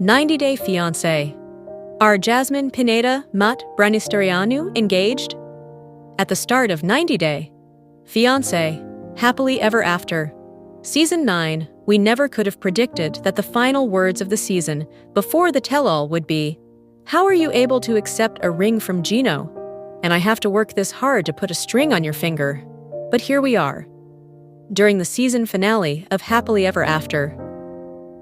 90-Day Fiancé. Are Jasmine Pineda Mat Branistareanu engaged? At the start of 90-Day Fiancé, Happily Ever After, Season 9, we never could have predicted that the final words of the season before the tell-all would be, "How are you able to accept a ring from Gino? And I have to work this hard to put a string on your finger." But here we are, during the season finale of Happily Ever After.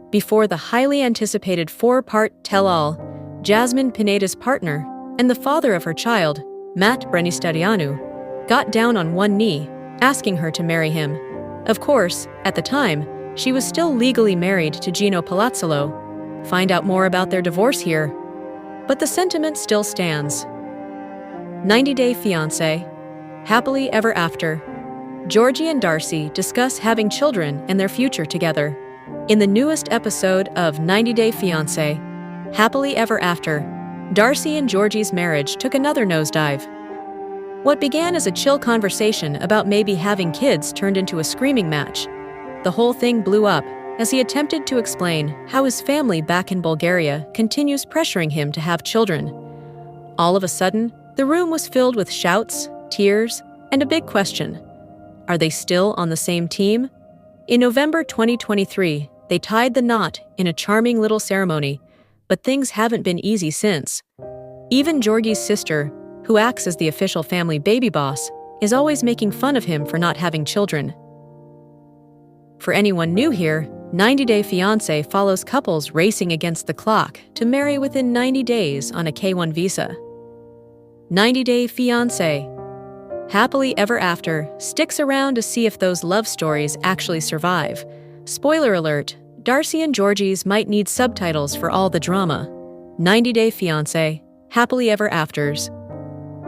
Before the highly anticipated 4-part tell-all, Jasmine Pineda's partner and the father of her child, Mat Branistareanu, got down on one knee, asking her to marry him. Of course, at the time, she was still legally married to Gino Palazzolo. Find out more about their divorce here. But the sentiment still stands. 90-Day Fiancé, Happily Ever After. Georgie and Darcy discuss having children and their future together. In the newest episode of 90-Day Fiancé, Happily Ever After, Darcy and Georgie's marriage took another nosedive. What began as a chill conversation about maybe having kids turned into a screaming match. The whole thing blew up as he attempted to explain how his family back in Bulgaria continues pressuring him to have children. All of a sudden, the room was filled with shouts, tears, and a big question. Are they still on the same team? In November 2023, they tied the knot in a charming little ceremony, but things haven't been easy since. Even Georgie's sister, who acts as the official family baby boss, is always making fun of him for not having children. For anyone new here, 90-Day Fiancé follows couples racing against the clock to marry within 90 days on a K-1 visa. 90-Day Fiancé, Happily Ever After sticks around to see if those love stories actually survive. Spoiler alert, Darcy and Georgie's might need subtitles for all the drama. 90-Day Fiancé, Happily Ever Afters.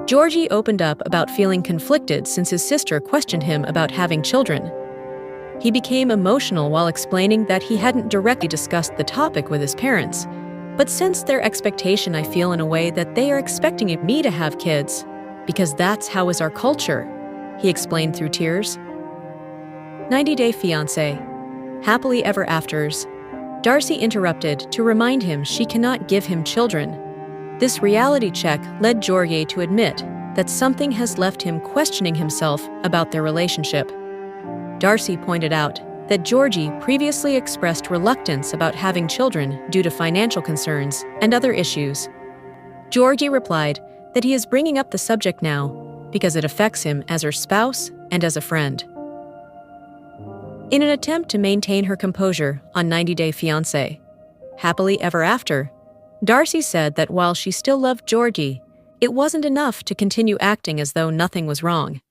Georgie opened up about feeling conflicted since his sister questioned him about having children. He became emotional while explaining that he hadn't directly discussed the topic with his parents, but sensed their expectation. I feel in a way that they are expecting me to have kids, because that's how is our culture, he explained through tears. 90-Day Fiancé, Happily Ever Afters. Darcy interrupted to remind him she cannot give him children. This reality check led Georgie to admit that something has left him questioning himself about their relationship. Darcy pointed out that Georgie previously expressed reluctance about having children due to financial concerns and other issues. Georgie replied that he is bringing up the subject now because it affects him as her spouse and as a friend. In an attempt to maintain her composure on 90-Day Fiancé, Happily Ever After, Darcy said that while she still loved Georgie, it wasn't enough to continue acting as though nothing was wrong.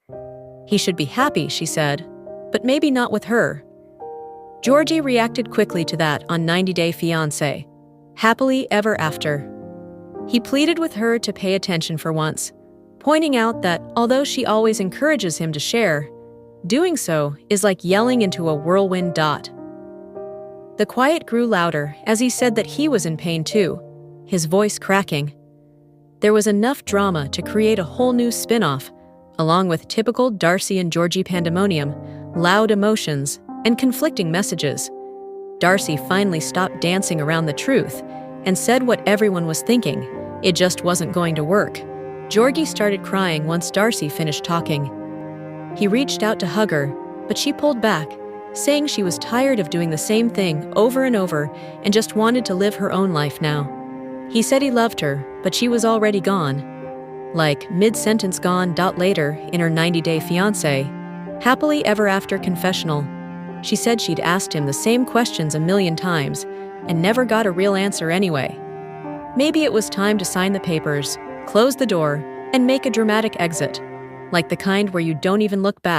He should be happy, she said, but maybe not with her. Georgie reacted quickly to that on 90-Day Fiancé, Happily Ever After. He pleaded with her to pay attention for once, pointing out that although she always encourages him to share, doing so is like yelling into a whirlwind dot. The quiet grew louder as he said that he was in pain too, his voice cracking. There was enough drama to create a whole new spin-off, along with typical Darcy and Georgie pandemonium, loud emotions, and conflicting messages. Darcy finally stopped dancing around the truth and said what everyone was thinking. It just wasn't going to work. Georgie started crying once Darcy finished talking. He reached out to hug her, but she pulled back, saying she was tired of doing the same thing over and over and just wanted to live her own life now. He said he loved her, but she was already gone. Like mid-sentence gone. Later, in her 90-Day Fiancé, Happily Ever After confessional, she said she'd asked him the same questions a million times and never got a real answer anyway. Maybe it was time to sign the papers, close the door, and make a dramatic exit, like the kind where you don't even look back.